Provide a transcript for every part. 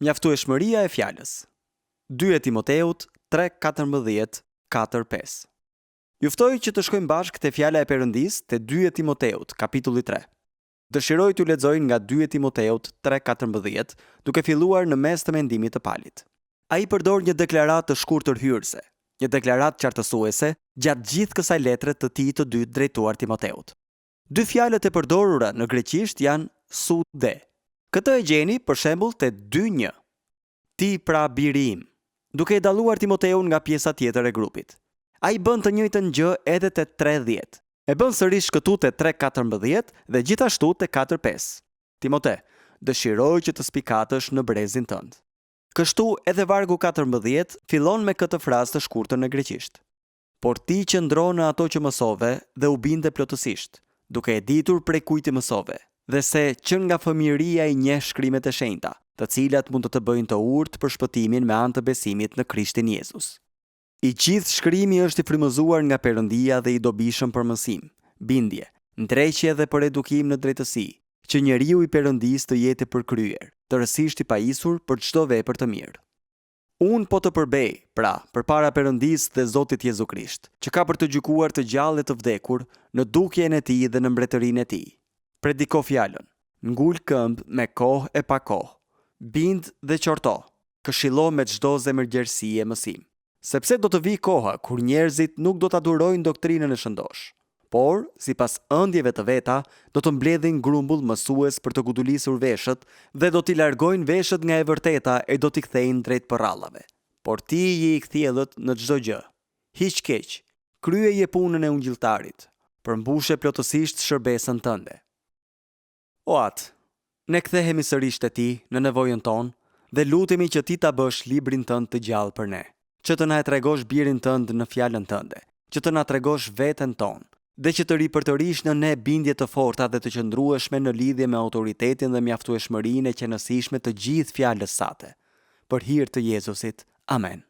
Mjaftueshmëria e fjalës. 2 Timoteut 3:14-4:5. Ju ftoj që të shkojmë bashkë te fjala e Perëndisë te 2 Timoteut, kapitulli 3. Dëshiroj t'ju lexoj nga 2 Timoteut 3:14, duke filluar në mes të mendimit të Palit. Ai përdor një deklaratë të shkurtër hyrëse, një deklaratë qartësuese gjatë gjithë kësaj letre të tij të dytë drejtuar Timoteut. 2 fjalët e përdorura në greqisht janë su dhe. Këtë e gjeni për shembull te 2:1. Ti pra biri im, duke e dalluar Timoteun nga pjesa tjetër e grupit. Ai bën të njëjtën gjë edhe te 3:10. E bën sërish këtu te 3:14 dhe gjithashtu te 4:5. Timote, dëshiroj që të spikatësh në brezin tënd. Kështu edhe vargu 14 fillon me këtë frazë të shkurtër në greqisht. Por ti qëndro në ato që mësove dhe u binde plotësisht, duke e ditur prej kujt i mësove, dhe se që nga fëmijëria i njeh shkrimet e shenjta, të cilat mund të të bëjnë të urtë për shpëtimin me anë të besimit në Krishtin Jezus. I gjithë shkrimi është i frymëzuar nga Perëndia dhe i dobishëm për mësim, bindje, ndreqje dhe për edukim në drejtësi, që njeriu i Perëndisë të jetë përkryer, tërësisht i pajisur për çdo vepër të mirë. Unë po të përbej, pra, përpara Perëndisë dhe Zotit Jezu Krisht, që ka për të gjykuar të gjallë e të vdekur në dukjen e tij dhe në mbretërinë e tij. Prediko fjalën, ngul këmbë me kohë e pa kohë, bind dhe qorto, këshillo me çdo zemërgjerësi e mësim. Sepse do të vijë koha kur njerëzit nuk do ta durojnë doktrinën e shëndosh, por, sipas ëndjeve të veta, do të mbledhin grumbull mësues për të gudulisur veshët dhe do t'i largojnë veshët nga e vërteta e do t'i kthejnë drejt përrallave. Por ti je i kthjellët në çdo gjë. Hiq keq, kryeje punën e ungjilltarit, përmbushe plotësisht shërbesën tënde. O atë, ne kthehemi sërish te ti në nevojën tonë dhe lutemi që ti ta bësh librin tënd të gjallë për ne, që të na e tregosh birin tënd në fjalën tënde, që të na tregosh veten tonë, dhe që të ripërtërish në ne bindje të forta dhe të qëndrueshme në lidhje me autoritetin dhe mjaftueshmërinë e qenësishme të gjithë fjalës sate. Për hir të Jezusit. Amen.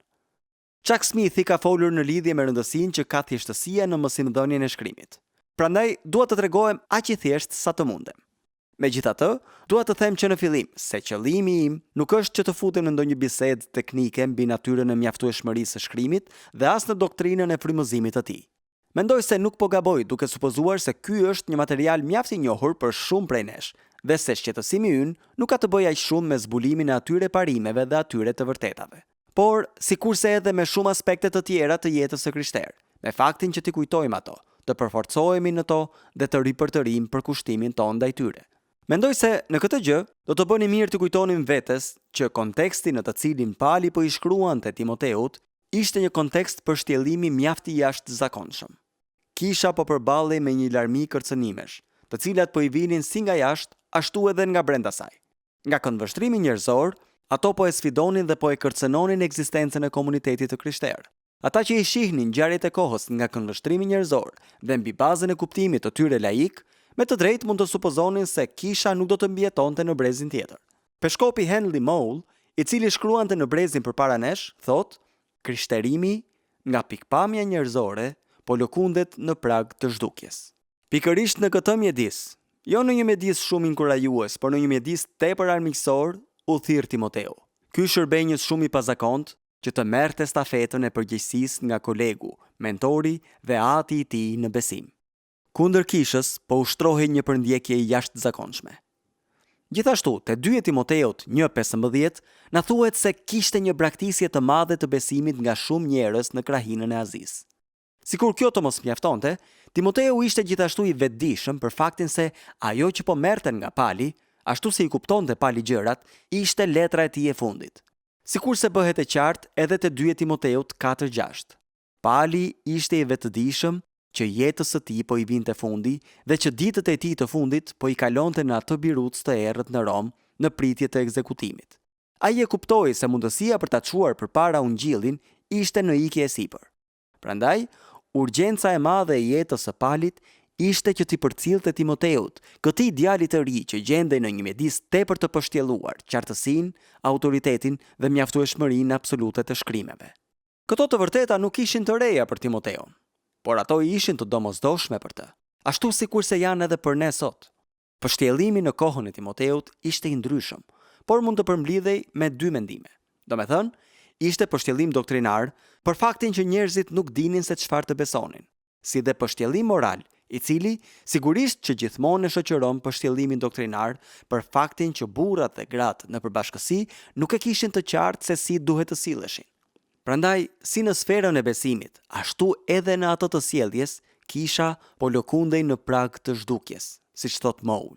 Chuck Smith i ka folur në lidhje me rëndësinë që ka thjeshtësia në mësimdhënien e shkrimit. Prandaj dua të tregohem aq i thjeshtë sa të mundem. Megjithatë, dua të them që në fillim se qëllimi im nuk është që të futem në ndonjë bisedë teknike mbi natyrën e mjaftueshmërisë së shkrimit dhe as në doktrinën e frymëzimit të tij. Mendoj se nuk po gaboj duke supozuar se ky është një material mjaft i njohur për shumë prej nesh, dhe se shqetësimi ynë nuk ka të bëjë aq shumë me zbulimin e atyre parimeve dhe atyre të vërtetave. Por, sikurse edhe me shumë aspekte të tjera të jetës së krishterë, me faktin që t'i kujtojmë ato, të përforcohemi në to dhe të ripërtërim për kushtimin tonë ndaj tyre. Mendoj se në këtë gjë do të bëni mirë të kujtonim vetes që konteksti në të cilin Pali po i shkruante Timoteut ishte një kontekst për shtjellimi mjaft i jashtëzakonshëm. Kisha po përballej me një larmi kërcënimesh, të cilat po i vinin si nga jashtë, ashtu edhe nga brenda saj. Nga këndvështrimi njerëzor, ato po e sfidonin dhe po e kërcënonin ekzistencën e komunitetit të krishterë. Ata që i shihnin ngjarjet e kohës nga këndvështrimi njerëzor dhe mbi bazën e kuptimit të tyre laik, me të drejtë mund të supozonin se kisha nuk do të mbijetonte në brezin tjetër. Peshkopi Henry Moule, i cili shkruante në brezin përpara nesh, thotë: "Krishterimi nga pikpamja njerëzore po lëkundet në prag të zhdukjes." Pikërisht në këtë mjedis, jo në një mjedis shumë inkurajues, por në një mjedis tepër armiqësor, u thirr Timoteu. Ky shërbënjës shumë i pazakont që të merrte stafetën e përgjegjësisë nga kolegu, mentori dhe ati i tij në besim. Kundër kishës po ushtrohej një përndjekje e jashtëzakonshme. Gjithashtu, te 2 Timoteut 1:15 na thuhet se kishte një braktisje të madhe të besimit nga shumë njerëz në krahinën e Azisë. Sikur kjo të mos mjaftonte, Timoteu ishte gjithashtu i vetëdijshëm për faktin se ajo që po merrten nga Pali, ashtu si i kuptonte Pali gjërat, ishte letra e tij e fundit. Sikur se bëhet e qartë edhe te 2 Timoteut 4:6. Pali ishte i vetëdijshëm që jetës së tij po i vinte fundi dhe që ditët e tij të fundit po i kalonte në atë biruc të errët në Rom në pritje të ekzekutimit. Ai e kuptoi se mundësia për ta çuar përpara ungjillin ishte në ikje e sipër. Prandaj, urgjenca e madhe e jetës së Palit ishte që t'i përcillte Timoteut, këtij djalit të ri që gjendej në një mjedis tepër të pështjelluar, qartësinë, autoritetin dhe mjaftueshmërinë absolute të shkrimeve. Këto të vërteta nuk ishin të reja për Timoteun, por ato ishin të domosdoshme për të, ashtu sikur se janë edhe për ne sot. Pështjellimi në kohën e Timoteut ishte i ndryshëm, por mund të përmbledhej me dy mendime. Domethënë, ishte pështjellim doktrinar për faktin që njerëzit nuk dinin se çfarë të besonin, si dhe pështjellim moral, i cili sigurisht që gjithmonë e shoqëron pështjellimin doktrinar për faktin që burrat dhe gratë në përbashkësi nuk e kishin të qartë se si duhet të silleshin. Prandaj, si në sferën e besimit, ashtu edhe në atë të sjelljes, kisha po lëkundej në prag të zhdukjes, siç thot Moul.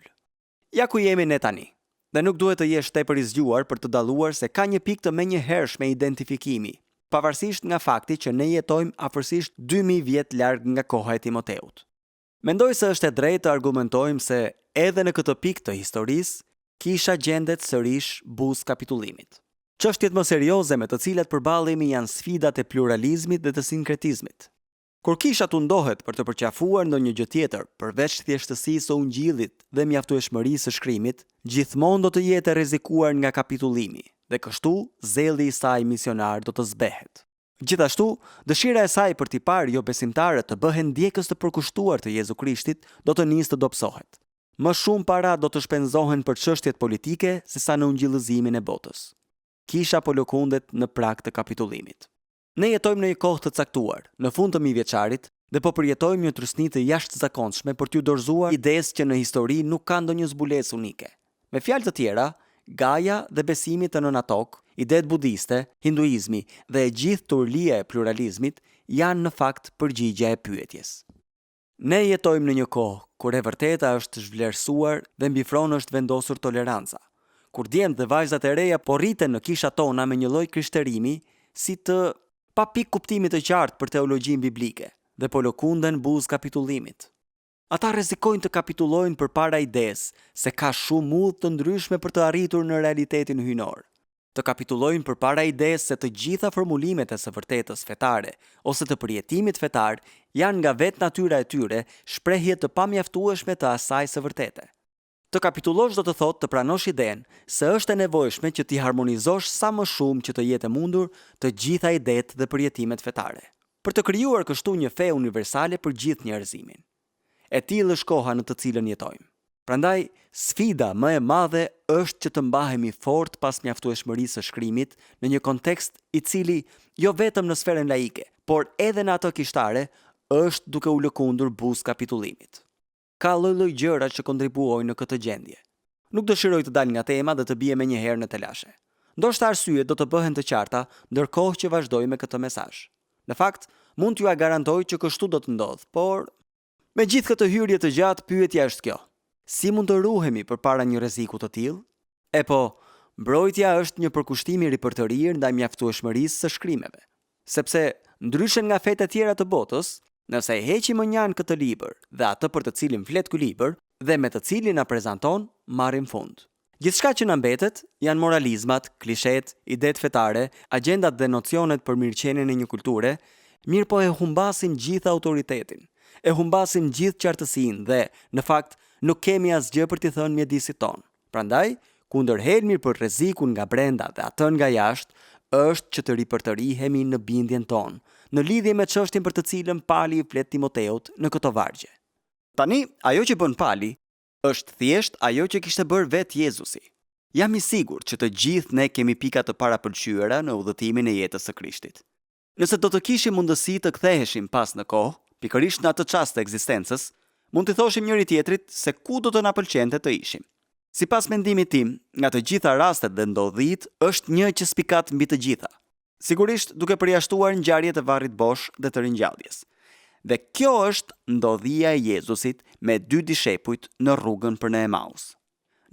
Ja ku jemi ne tani. Dhe nuk duhet të jesh tepër i zgjuar për të dalluar se ka një pikë të menjëhershme identifikimi, pavarësisht nga fakti që ne jetojmë afërsisht 2000 vjet larg nga koha e Timoteut. Mendoj se është e drejtë të argumentojmë se edhe në këtë pikë të historisë, kisha gjendet sërish buzë kapitullimit. Çështjet më serioze me të cilat përballemi janë sfidat e pluralizmit dhe të sinkretizmit. Kur kisha tundohet për të përqafuar ndonjë gjë tjetër, përveç thjeshtësisë së ungjillit dhe mjaftueshmërisë së shkrimit, gjithmonë do të jetë e rrezikuar nga kapitullimi, dhe kështu zelli i saj misionar do të zbehet. Gjithashtu, dëshira e saj për t'i parë jo besimtarët të bëhen ndjekës të përkushtuar të Jezu Krishtit do të nisë të dobësohet. Më shumë para do të shpenzohen për çështjet politike sesa në ungjillëzimin e botës. Kisha po lëkundet në prag të kapitullimit. Ne jetojmë në një kohë të caktuar, në fund të mijëvjeçarit, dhe po përjetojmë një trysni të jashtëzakonshme për t'ju dorëzuar idesë që në histori nuk ka ndonjë zbulesë unike. Me fjalë të tjera, Gaja dhe besimi të nënatok, idetë budiste, hinduizmi dhe e gjithë turlia e pluralizmit janë në fakt përgjigja e pyetjes. Ne jetojmë në një kohë kur e vërteta është zhvlerësuar dhe mbifron është vendosur toleranca, kur djemtë dhe vajzat e reja po rriten në kishat tona me një lloj krishterimi si të pa pikë kuptimit të qartë për teologjinë biblike dhe po lëkunden buzë kapitullimit. Ata rrezikojnë të kapitullojnë përpara idesë se ka shumë udhë të ndryshme për të arritur në realitetin hyjnor. Të kapitullojnë përpara idesë se të gjitha formulimet e së vërtetës fetare ose të përjetimit fetar janë nga vetë natyra e tyre shprehje të pamjaftueshme të asaj së vërtete. Të kapitullosh do të thotë të pranosh idenë se është e nevojshme që t'i harmonizosh sa më shumë që të jetë mundur të gjitha idetë dhe përjetimet fetare, për të krijuar kështu një fe universale për gjithë njerëzimin. E tillë është koha në të cilën jetojmë. Prandaj, sfida më e madhe është që të mbahemi fort pas mjaftueshmërisë së shkrimit në një kontekst i cili jo vetëm në sferën laike, por edhe në atë kishtare, është duke u lëkundur buzë kapitullimit. Ka lloj-lloj gjëra që kontribuojnë në këtë gjendje. Nuk dëshiroj të dal nga tema dhe të bie menjëherë në telashe. Ndoshta arsyet do të bëhen të qarta ndërkohë që vazhdoj me këtë mesazh. Në fakt, mund t'ju garantoj që kështu do të ndodh, por me gjithë këtë hyrje të gjatë, pyetja është kjo. Si mund të ruhemi përpara një rreziku të tillë? E po, mbrojtja është një përkushtim i ripërtërir ndaj mjaftueshmërisë së shkrimeve. Sepse, ndryshe nga fetë e tjera të botës, nëse e heqim mënjan këtë libër dhe atë për të cilin flet ky libër dhe me të cilin na prezanton, marrim fund. Gjithçka që na mbetet janë moralizmat, klishet, idetë fetare, agjendat dhe nocionet për mirëqenien e një kulture, mirë po e humbasim gjithë autoritetin. E humbasim gjithë qartësinë dhe, në fakt, nuk kemi asgjë për t'i thënë mjedisit ton. Prandaj, kundër helmir për rrezikun nga brenda dhe atën nga jashtë, është që të ripërtërihemi në bindjen tonë, në lidhje me çështjen për të cilën Pali i flet Timoteut në këto vargje. Tani, ajo që bën Pali është thjesht ajo që kishte bërë vetë Jezusi. Jam i sigurt që të gjithë ne kemi pika të parapëlqyera në udhëtimin e jetës së Krishtit. Nëse do të kishim mundësi të ktheheshim pas në kohë, pikërisht në atë çast të ekzistencës, mund të thoshim njëri tjetrit se ku do të na pëlqente të ishim. Sipas mendimit tim, nga të gjitha rastet dhe ndodhit, është një që spikat mbi të gjitha. Sigurisht duke përjashtuar ngjarjet e varrit bosh dhe të ringjalljes. Dhe kjo është ndodhia e Jezusit me 2 dishepujt në rrugën për në Emaus.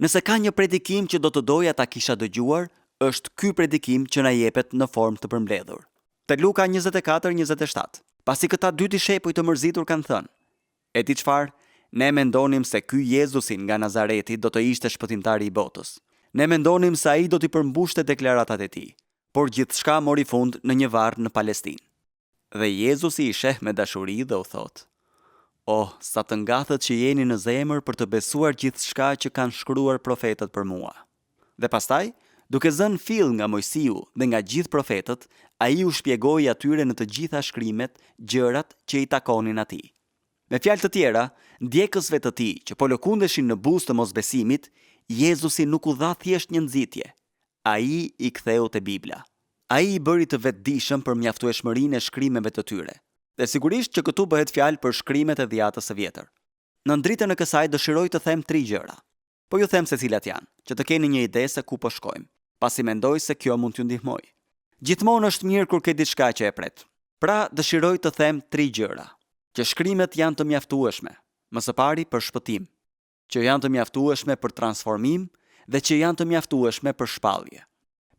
Nëse ka një predikim që do të doja ta kisha dëgjuar, është ky predikim që na jepet në formë të përmbledhur. Te Luka 24:27. Pasi këta 2 dishepujt të mërzitur kanë thënë: "E di çfarë? Ne mendonim se ky Jezusi nga Nazareti do të ishte shpëtimtari i botës. Ne mendonim se ai do t'i përmbushte deklaratat e tij, por gjithçka mori fund në një varr në Palestinë." Dhe Jezusi i sheh me dashuri dhe u thot: "Oh, sa të ngathet që jeni në zemër për të besuar gjithçka që kanë shkruar profetët për mua." Dhe pastaj, duke zënë fill nga Mojsiu dhe nga gjithë profetët, ai u shpjegoi atyre në të gjitha shkrimet gjërat që i takonin atij. Me fjalë të tjera, ndjekësve të tij që po lëkundeshin në buzë të mosbesimit, Jezusi nuk u dha thjesht një nxitje. Ai i ktheu te Bibla. Ai i bëri të vetëdijshëm për mjaftueshmërinë e shkrimeve të tyre. Dhe sigurisht që këtu bëhet fjalë për shkrimet e Dhjatës së Vjetër. Në ndritën e kësaj dëshiroj të them 3 gjëra. Po ju them se cilat janë, që të keni një ide se ku po shkojmë, pasi mendoj se kjo mund t'ju ndihmojë. Gjithmonë është mirë kur ke diçka që e pret. Pra dëshiroj të them 3 gjëra. Që shkrimet janë të mjaftueshme, më së pari për shpëtim, që janë të mjaftueshme për transformim dhe që janë të mjaftueshme për shpallje.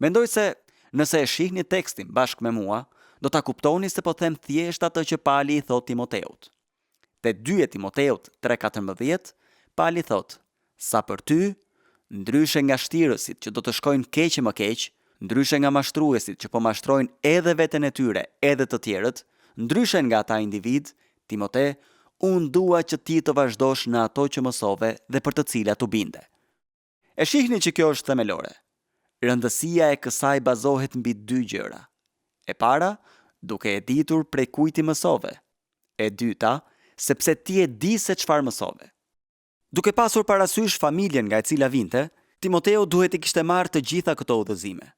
Mendoj se nëse e shihni tekstin bashkë me mua, do ta kuptoni se po them thjesht atë që Pali i thot Timoteut. Te 2 Timoteut 3:14, Pali thot: "Sa për ty, ndryshe nga shtirësit që do të shkojnë keq e më keq, ndryshe nga mashtruesit që po mashtrojnë edhe veten e tyre, edhe të tjerët, ndryshe nga ata individ, Timote, unë dua që ti të vazhdosh në ato që mësove dhe për të cilat u binde." E shihni që kjo është themelore. Rëndësia e kësaj bazohet mbi 2 gjëra. E para, duke e ditur prej kujt ti mësove. E dyta, sepse ti e di se çfarë mësove. Duke pasur parasysh familjen nga e cila vinte, Timoteu duhet i kishte marrë të gjitha këto udhëzime.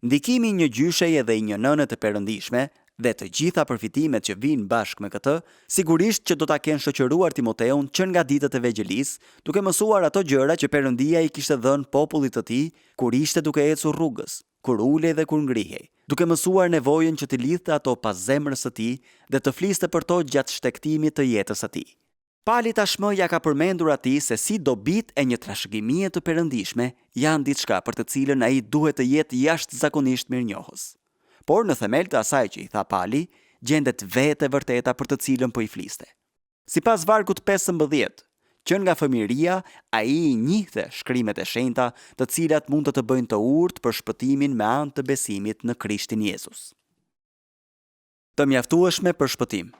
Ndikimi i një gjysheje dhe i një nëne të perëndishme dhe të gjitha përfitimet që vijnë bashkë me këtë, sigurisht që do ta kenë shoqëruar Timoteun që nga ditët e vegjëlisë, duke mësuar ato gjëra që Perëndia i kishte dhënë popullit të tij kur ishte duke ecur rrugës, kur ulej dhe kur ngrihej, duke mësuar nevojën që të lidhte ato pas zemrës së tij dhe të fliste për to gjatë shtektimit të jetës së tij. Pali tashmë ja ka përmendur atij se si dobit e një trashëgimie të perëndishme janë diçka për të cilën ai duhet të jetë jashtëzakonisht mirënjohës. Por në themel të asaj që i tha Pali, gjendet vetë e vërteta për të cilën po i fliste. Sipas vargut 15, që nga fëmijëria ai i njihte shkrimet e shenjta, të cilat mund të bëjnë të urtë për shpëtimin me anë të besimit në Krishtin Jezus. Të mjaftueshme për shpëtim.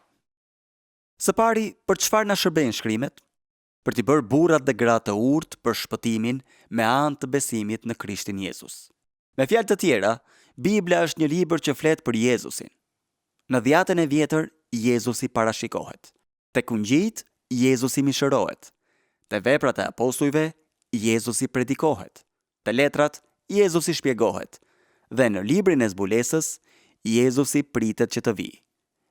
Së pari, për çfarë na shërbejnë shkrimet? Për t'i bërë burrat dhe gratë të urtë për shpëtimin me anë të besimit në Krishtin Jezus. Me fjalë të tjera, Bibla është një libër që flet për Jezusin. Në Dhjatën e Vjetër, Jezusi parashikohet. Te kungjit, Jezusi mishërohet. Te veprat e apostujve, Jezusi predikohet. Te letrat, Jezusi shpjegohet. Dhe në librin e zbulesës, Jezusi pritet që të vijë.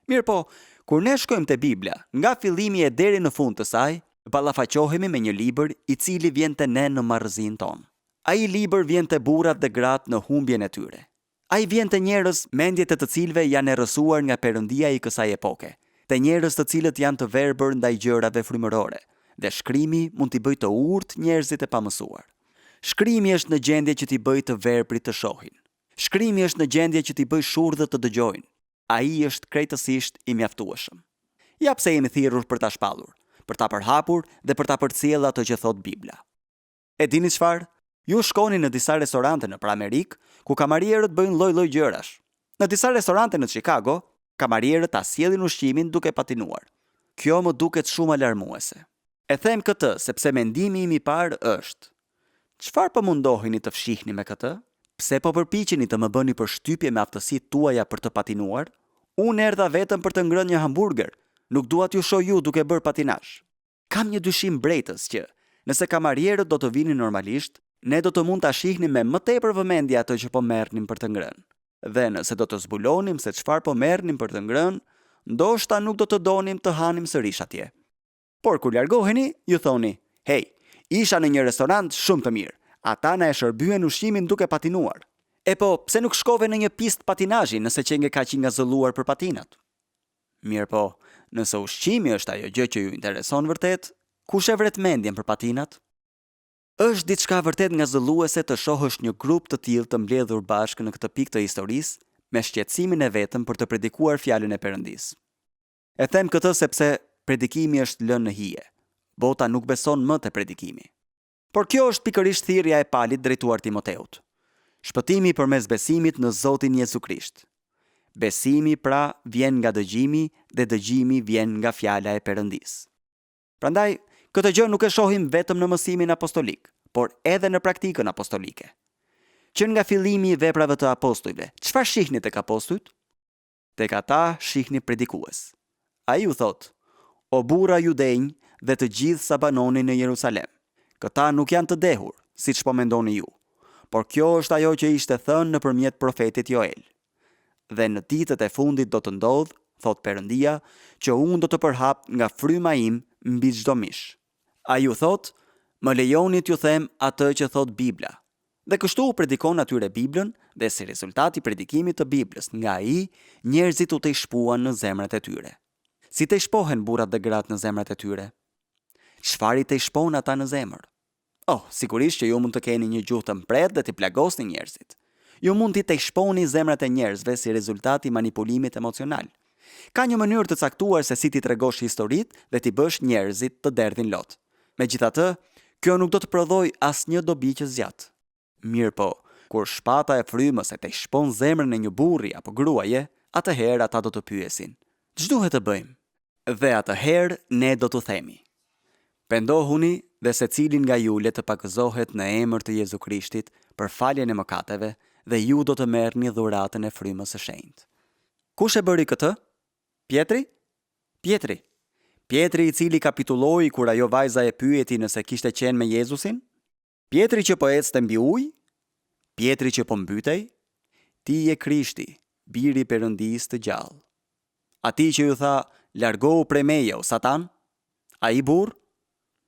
Mirë po, kur ne shkojmë te Bibla, nga fillimi e deri në fund të saj, ballafaqohemi me një libër i cili vjen te ne në marrëzinë tonë. Ai libër vjen te burrat dhe gratë në humbjen e tyre. Ai vjen te njerëz mendjet e të cilëve janë errësuar nga Perëndia i kësaj epoke, te njerëz të cilët janë të verbër ndaj gjërave frymërore, dhe shkrimi mund t'i bëjë të urtë njerëzit e pamësuar. Shkrimi është në gjendje që t'i bëjë të verbrit të shohin. Shkrimi është në gjendje që t'i bëjë shurdhët të dëgjojnë. Ai është krejtësisht i mjaftueshëm. Ja pse jemi thirrur për ta shpallur, për ta përhapur dhe për ta përcjellë ato që thot Bibla. E dini çfarë? Ju shkoni në disa restorante në Amerikë, ku kamarierët bëjnë lloj-lloj gjërash. Në disa restorante në Chicago, kamarierët ta sjellin ushqimin duke patinuar. Kjo më duket shumë alarmuese. E them këtë sepse mendimi im i parë është: çfarë po mundoheni të fshihni me këtë? Pse po përpiqeni të më bëni përshtypje me aftësitë tuaja për të patinuar? Unë erdha vetëm për të ngrënë një hamburger, nuk dua t'ju shoh ju duke bërë patinazh. Kam një dyshim brejtës që, nëse kamarierët do të vinin normalisht, ne do të mund ta shihnim me më tepër vëmendje ato që po merrnim për të ngrënë. Dhe nëse do të zbulonim se çfarë po merrnim për të ngrënë, ndoshta nuk do të donim të hanim sërish atje. Por kur largoheni, ju thoni: "Hey, isha në një restorant shumë të mirë. Ata na e shërbyen ushqimin duke patinuar." E po, pse nuk shkove në një pistë patinazhi nëse qenge kaq i ngazëlluar për patinat? Mirë po, nëse ushqimi është ajo gjë që ju intereson vërtet, kush e vret mendjen për patinat? Është diçka vërtet ngazëlluese të shohësh një grup të tillë të mbledhur bashkë në këtë pikë të historisë me shqetësimin e vetëm për të predikuar fjalën e Perëndisë. E them këtë sepse predikimi është lënë në hije. Bota nuk beson më te predikimi. Por kjo është pikërisht thirrja e Palit drejtuar Timoteut. Shpëtimi përmes besimit në Zotin Jezu Krisht. Besimi pra vjen nga dëgjimi dhe dëgjimi vjen nga fjala e Perëndisë. Prandaj, këtë gjë nuk e shohim vetëm në mësimin apostolik, por edhe në praktikën apostolike. Që nga fillimi i veprave të apostujve, çfarë shihni tek apostujt? Tek ata shihni predikues. Ai u thot: "O burra judenj dhe të gjithë sa banonin në Jerusalem, këta nuk janë të dehur, siç po mendoni ju, por kjo është ajo që ishte thënë nëpërmjet profetit Joel. Dhe në ditët e fundit do të ndodhë, thot Perëndia, që unë do të përhap nga fryma im mbi çdo mish. A ju thot, më lejoni t'ju them atë që thot Bibla. Dhe kështu u predikon atyre Biblën, dhe si rezultati i predikimit të Biblës nga ai, njerëzit u të shpuan në zemrat e tyre. Si të shpohen burrat dhe gratë në zemrat e tyre? Çfarë të shpon ata në zemër? Oh, sigurisht që ju mund të keni një gjuhë të mpret dhe t'i plagosni njerëzit. Ju mund t'i të shponi zemrat e njerëzve si rezultati i manipulimit emocional. Ka një mënyrë të caktuar se si ti tregosh historitë dhe ti bësh njerëzit të derdhin lot. Megjithatë, kjo nuk do të prodhoj asnjë dobi që zgjat. Mirë po, kur shpata e frymës e të shpon zemrën e një burri apo gruaje, atëherë ata do të pyesin: ç'duhet të bëjmë? Dhe atëherë ne do t'u themi: pendohuni dhe secilin nga ju le të pakëzohet në emër të Jezu Krishtit për faljen e mëkateve dhe ju do të merrni dhuratën e frymës së shenjtë. Kush e bëri këtë? Pietri? Pietri i cili kapitulloi kur ajo vajza e pyeti nëse kishte qenë me Jezusin? Pietri që po ecte mbi ujë? Pietri që po mbytej? Ti je Krishti, biri i Perëndisë të gjallë. Ati që ju tha, largohu prej meje, o Satan? Ai burr?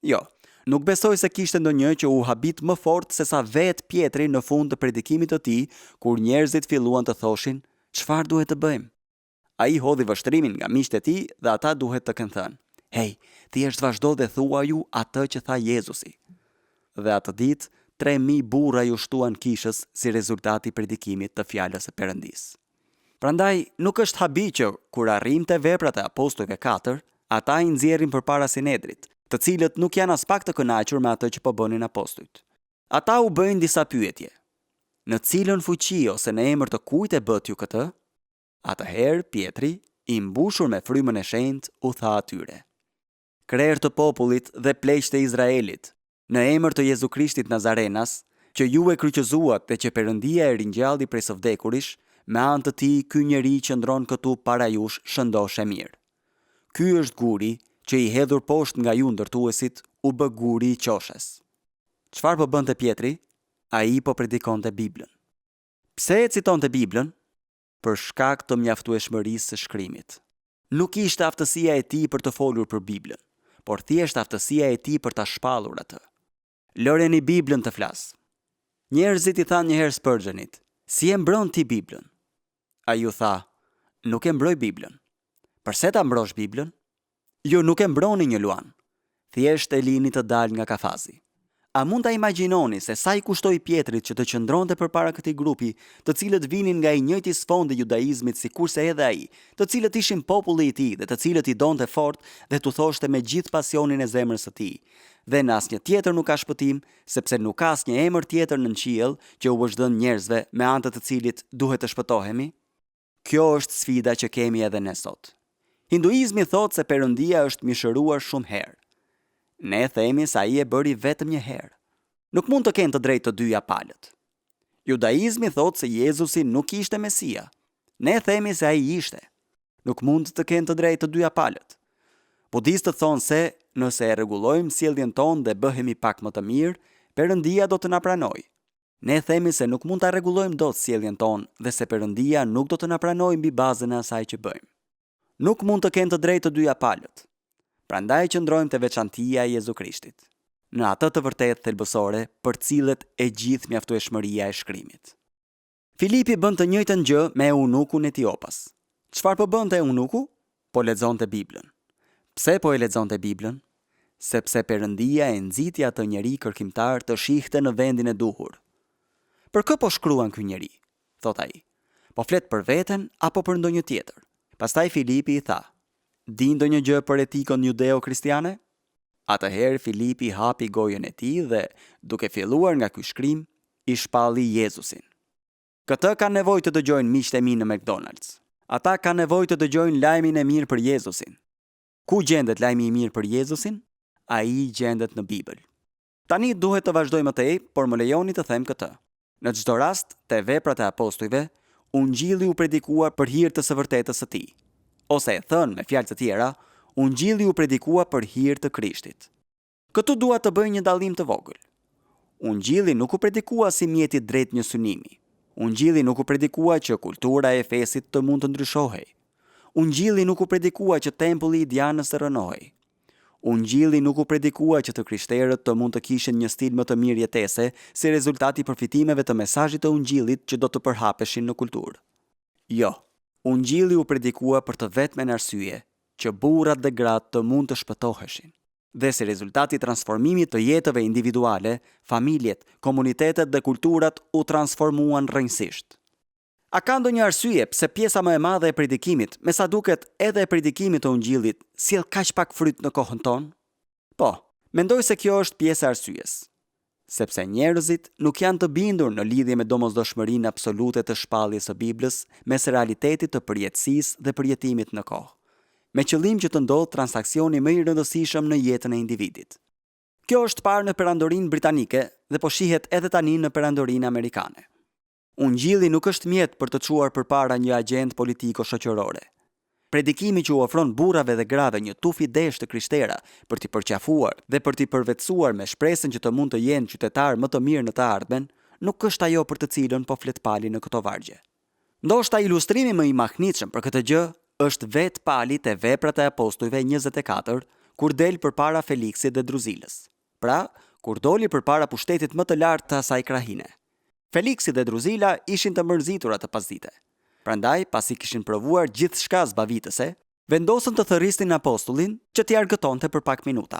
Jo, nuk besoj se kishte ndonjë që u habit më fort se sa vetë Pietri në fund të predikimit të tij, kur njerëzit filluan të thoshin, çfarë duhet të bëjmë? Ai hodhi vështrimin nga miqtë e tij dhe ata duhet të kenë thënë: "Hej, thjesht vazhdo dhe thua ju atë që tha Jezusi." Dhe atë ditë 3000 burra ju shtuan kishës si rezultati i predikimit të fjalës së Perëndisë. Prandaj nuk është habi që kur arrimte veprat e apostujve 4, ata i nxjerrin përpara Sinedrit, të cilët nuk janë as pak të kënaqur me atë që po bënin apostujt. Ata u bëjnë disa pyetje: "Në cilën fuqi ose në emër të kujt e bët ju këtë?" Atëherë Pietri, i mbushur me frymën e shenjtë, u tha atyre: "Krerë të popullit dhe pleq të Izraelit, në emër të Jezu Krishtit Nazarenas, që ju e kryqëzuat dhe që Perëndia e ringjalli prej së vdekurish, me anë të tij ky njeri që ndron këtu para jush shëndosh e mirë. Ky është guri që i hedhur poshtë nga ju ndërtuesit u bë guri i qoshes." Çfarë po bënte Pietri? Ai po predikonte Biblën. Pse e citonte Biblën? Për shkak të mjaftueshmërisë së shkrimit. Nuk ishte aftësia e tij për të folur për Biblën, por thjesht aftësia e tij për ta shpallur atë. Lëreni Biblën të flas. Njerëzit i thanë një herë Spurgeonit: "Si e mbron ti Biblën?" Ai u tha: "Nuk e mbroj Biblën." "Përse ta mbrosh Biblën?" "Jo, nuk e mbroni një luan. Thjesht e lini të dalë nga kafazi." A mund ta imagjinoni se sa i kushtoi Pietrit që të qëndronte përpara këtij grupi, të cilët vinin nga i njëjti sfond i judaizmit sikurse edhe ai, të cilët ishin populli i tij dhe të cilët i donte fort dhe t'u thoshte me gjithë pasionin e zemrës së tij. Dhe në asnjë tjetër nuk ka shpëtim, sepse nuk ka asnjë emër tjetër nën qiell që u është dhënë njerëzve me anë të cilit duhet të shpëtohemi. Kjo është sfida që kemi edhe ne sot. Hinduizmi thotë se Perëndia është mishëruar shumë herë. Ne themi se ai e bëri vetëm një herë. Nuk mund të kenë të drejtë të dyja palët. Judaizmi thotë se Jezusi nuk ishte Mesia. Ne themi se ai ishte. Nuk mund të kenë të drejtë të dyja palët. Budistët thonë se nëse e rregullojmë sjelljen tonë dhe bëhemi pak më të mirë, Perëndia do të na pranojë. Ne themi se nuk mund ta rregullojmë dot sjelljen tonë dhe se Perëndia nuk do të na pranojë mbi bazën e asaj që bëjmë. Nuk mund të kenë të drejtë të dyja palët. Prandaj qëndrojmë te veçantia e Jezu Krishtit, në atë të vërtetë thelbësore për cilët e gjithë mjaftueshmëria e shkrimit. Filipi bën të njëjtën gjë me eunukun Etiopas. Çfarë po bënte eunuku? Po lexonte Biblën. Pse po e lexonte Biblën? Sepse Perëndia e nxiti atë njeri kërkimtar të shihte në vendin e duhur. Për kë po shkruan ky njeri? Thot ai. Po flet për veten apo për ndonjë tjetër? Pastaj Filipi i tha: "Di ndonjë gjë për etikën judeo-kristiane?" Atëherë Filipi hapi gojën e tij dhe, duke filluar nga ky shkrim, i shpalli Jezusin. Këtë kanë nevojë të dëgjojnë miqtë e mi në McDonald's. Ata kanë nevojë të dëgjojnë lajmin e mirë për Jezusin. Ku gjendet lajmi i mirë për Jezusin? Ai gjendet në Bibël. Tani duhet të vazhdoj më tej, por më lejoni të them këtë. Në çdo rast, te veprat e apostujve, Ungjilli u predikua për hir të së vërtetës së tij. Ose e thënë me fjalë të tjera, Ungjilli u predikua për hir të Krishtit. Këtu dua të bëj një dallim të vogël. Ungjilli nuk u predikua si mjeti drejt një synimi. Ungjilli nuk u predikua që kultura e Efesit të mund të ndryshohej. Ungjilli nuk u predikua që tempulli i Dianës të rënohej. Ungjilli nuk u predikua që të krishterët të mund të kishin një stil më të mirë jetese si rezultati i përfitimeve të mesazhit të ungjillit që do të përhapeshin në kulturë. Jo, ungjilli u predikua për të vetmen arsye që burrat dhe gratë të mund të shpëtoheshin. Dhe si rezultati i transformimit të jetëve individuale, familjet, komunitetet dhe kulturat u transformuan rrënjësisht. A ka ndonjë arsye pse pjesa më e madhe e predikimit, me sa duket edhe e predikimit të ungjillit, sjell kaq pak fryt në kohën tonë? Po, mendoj se kjo është pjesë e arsyes. Sepse njerëzit nuk janë të bindur në lidhje me domosdoshmërinë absolute të shpalljes së Biblës mes realitetit të përjetësisë dhe përjetimit në kohë, me qëllim që të ndodhë transaksioni më i rëndësishëm në jetën e individit. Kjo është parë në perandorinë britanike dhe po shihet edhe tani në perandorinë amerikane. Ungjilli nuk është mjet për të çuar përpara një agjendë politiko-shoqërore. Predikimi që u ofron burrave dhe grave një tuf idesh të krishtera për t'i përqafuar dhe për t'i përvetësuar me shpresën që të mund të jenë qytetarë më të mirë në të ardhmen, nuk është ajo për të cilën po flet Pali në këto vargje. Ndoshta ilustrimi më i mahnitshëm për këtë gjë është vetë Pali te Veprat e Apostujve 24, kur del përpara Feliksit dhe Druzilës. Pra, kur doli përpara pushtetit më të lartë të asaj krahine. Feliksi dhe Druzila ishin të mërzitur atë pasdite. Prandaj, pasi kishin provuar gjithçka zbavitëse, vendosën të thërrisnin apostullin që t'i argëtonte për pak minuta.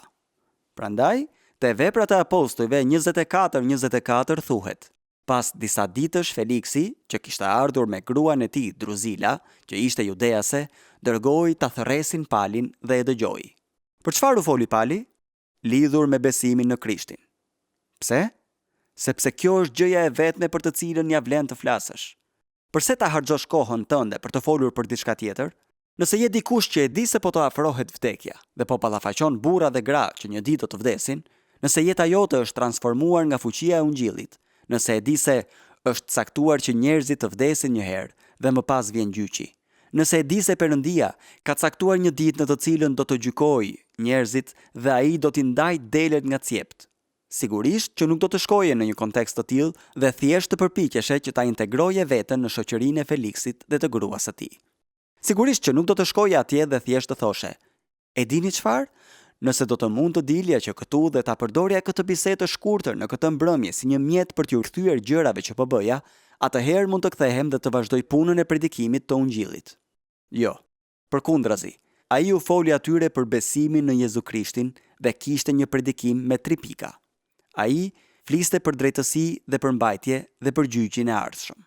Prandaj, te Veprat e Apostujve 24:24 thuhet: pas disa ditësh Feliksi, që kishte ardhur me gruan e tij Druzila, që ishte judease, dërgoi ta thërresin Palin dhe e dëgjoi. Për çfarë u foli Pali? Lidhur me besimin në Krishtin. Pse? Sepse kjo është gjëja e vetme për të cilën ja vlen të flasësh. Përse ta harxosh kohën tënde për të folur për diçka tjetër? Nëse je dikush që e di se po të afrohet vdekja dhe po ballafaqon burra dhe gra që një ditë do të vdesin, nëse jeta jote është transformuar nga fuqia e ungjillit, nëse e di se është caktuar që njerëzit të vdesin një herë dhe më pas vjen gjyqi, nëse e di se Perëndia ka caktuar një ditë në të cilën do të gjykojë njerëzit dhe ai do t'i ndajë delet nga cjept, sigurisht që nuk do të shkoje në një kontekst të tillë dhe thjesht të përpiqeshe që ta integroje veten në shoqërinë e Feliksit dhe të gruas së tij. Sigurisht që nuk do të shkoje atje dhe thjesht të thoshe: "E dini çfarë? Nëse do të mund të dilja që këtu dhe ta përdorja këtë bisedë të shkurtër në këtë mbrëmje si një mjet për t'ju rthyer gjërave që po bëja, atëherë mund të kthehem dhe të vazhdoj punën e predikimit të ungjillit." Jo, përkundrazi, ai u foli atyre për besimin në Jezu Krishtin dhe kishte një predikim me 3 pika. Ai fliste për drejtësi dhe për mbajtje dhe për gjyqin e ardhshëm.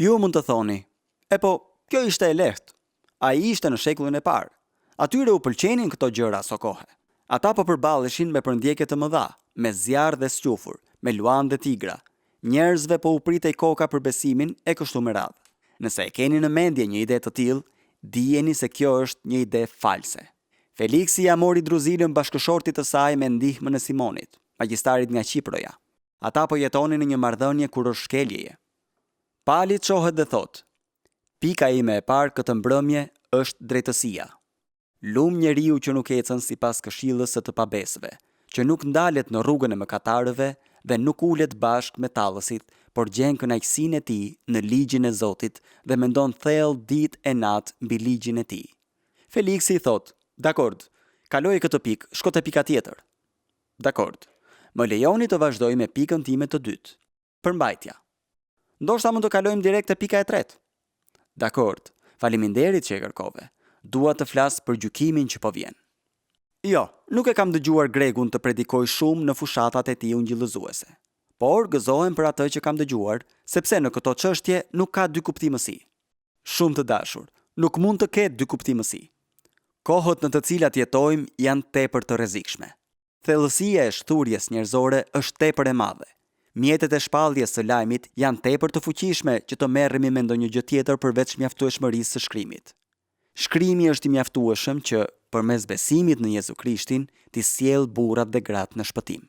Ju mund të thoni: "E po, kjo ishte e lehtë. Ai ishte në shekullin e parë. Atyre u pëlqenin këto gjëra aso kohë. Ata po përballeshin me përndjekje të mëdha, me zjarr dhe squfur, me luan dhe tigra. Njerëzve po u pritej koka për besimin e kështu me radhë. Nëse e keni në mendje një ide të tillë, dijeni se kjo është një ide false." Feliksi ja mori Druzilën bashkëshortit të saj me ndihmën e Simonit, magjistarit nga Qiproja. Ata po jetonin në një marrëdhënie kur është shkeljeje. Pali çohet dhe thot: "Pika ime e parë këtë mbrëmje është drejtësia. Lum njeriu që nuk ecën sipas këshillës së të pabesëve, që nuk ndalet në rrugën e mëkatarëve dhe nuk ulet bashkë me tallësit, por gjen kënaqësinë e tij në ligjin e Zotit dhe mendon thellë ditë e natë mbi ligjin e tij." Feliksi i thot: "Dakord, kaloj këtë pikë, shko te pika tjetër." "Dakord. Më lejoni të vazhdoj me pikën time të dytë. Përmbajtja. Ndoshta mund të kalojmë direkt te pika e tretë." "Dakord. Faleminderit që e kërkove. Dua të flas për gjykimin që po vjen." Jo, nuk e kam dëgjuar Gregun të predikoj shumë në fushatat e tij ungjillëzuese. Por gëzohem për atë që kam dëgjuar, sepse në këto çështje nuk ka dy kuptimësi. Shumë të dashur, nuk mund të ketë dy kuptimësi. Kohët në të cilat jetojmë janë tepër të rrezikshme. Thellësia e shturjes njerëzore është tepër e madhe. Mjetet e shpalljes së lajmit janë tepër të fuqishme që të merremi me ndonjë gjë tjetër përveç mjaftueshmërisë së shkrimit. Shkrimi është i mjaftueshëm që përmes besimit në Jezu Krishtin t'i sjellë burrat dhe gratë në shpëtim.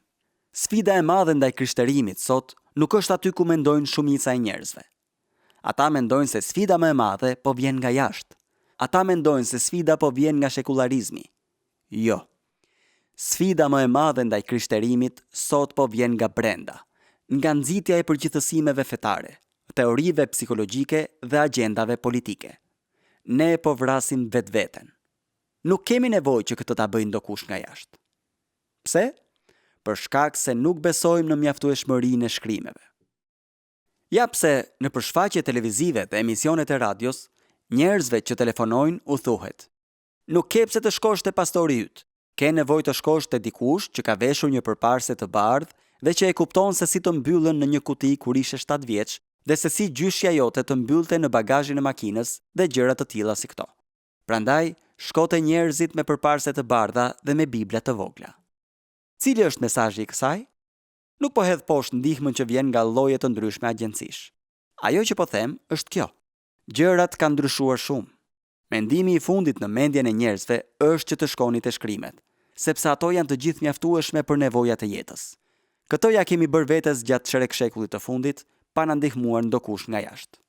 Sfida e madhe ndaj krishterimit sot nuk është aty ku mendojnë shumica e njerëzve. Ata mendojnë se sfida më e madhe po vjen nga jashtë. Ata mendojnë se sfida po vjen nga shekularizmi. Jo. Sfida më e madhe ndaj krishterimit sot po vjen nga brenda, nga nxitja e përgjithësimeve fetare, teorive psikologjike dhe agjendave politike. Ne po vrasim vetveten. Nuk kemi nevojë që këtë ta bëjë ndokush nga jashtë. Pse? Për shkak se nuk besojmë në mjaftueshmërinë e shkrimeve. Ja pse në shfaqje televizive dhe emisionet e radios, njerëzve që telefonojnë u thuhet: "Nuk ke pse të shkosh te pastori yt. Ke nevojë të shkosh te dikush që ka veshur një përparse të bardhë dhe që e kupton se si të mbyllën në një kuti kur ishe 7 vjeç dhe se si gjyshja jote të mbyllte në bagazhin e makinës dhe gjëra të tilla si këto. Prandaj, shko te njerëzit me përparse të bardha dhe me bibla të vogla." Cili është mesazhi i kësaj? Nuk po hedh poshtë ndihmën që vjen nga lloje të ndryshme agjencish. Ajo që po them është kjo: gjërat kanë ndryshuar shumë. Mendimi i fundit në mendjen e njerëzve është që të shkoni te shkrimet, sepse ato janë të gjithë mjaftueshme për nevojat e jetës. Këto ja kemi bërë vetes gjatë shekullit të fundit, pa na ndihmuar ndokush nga jashtë.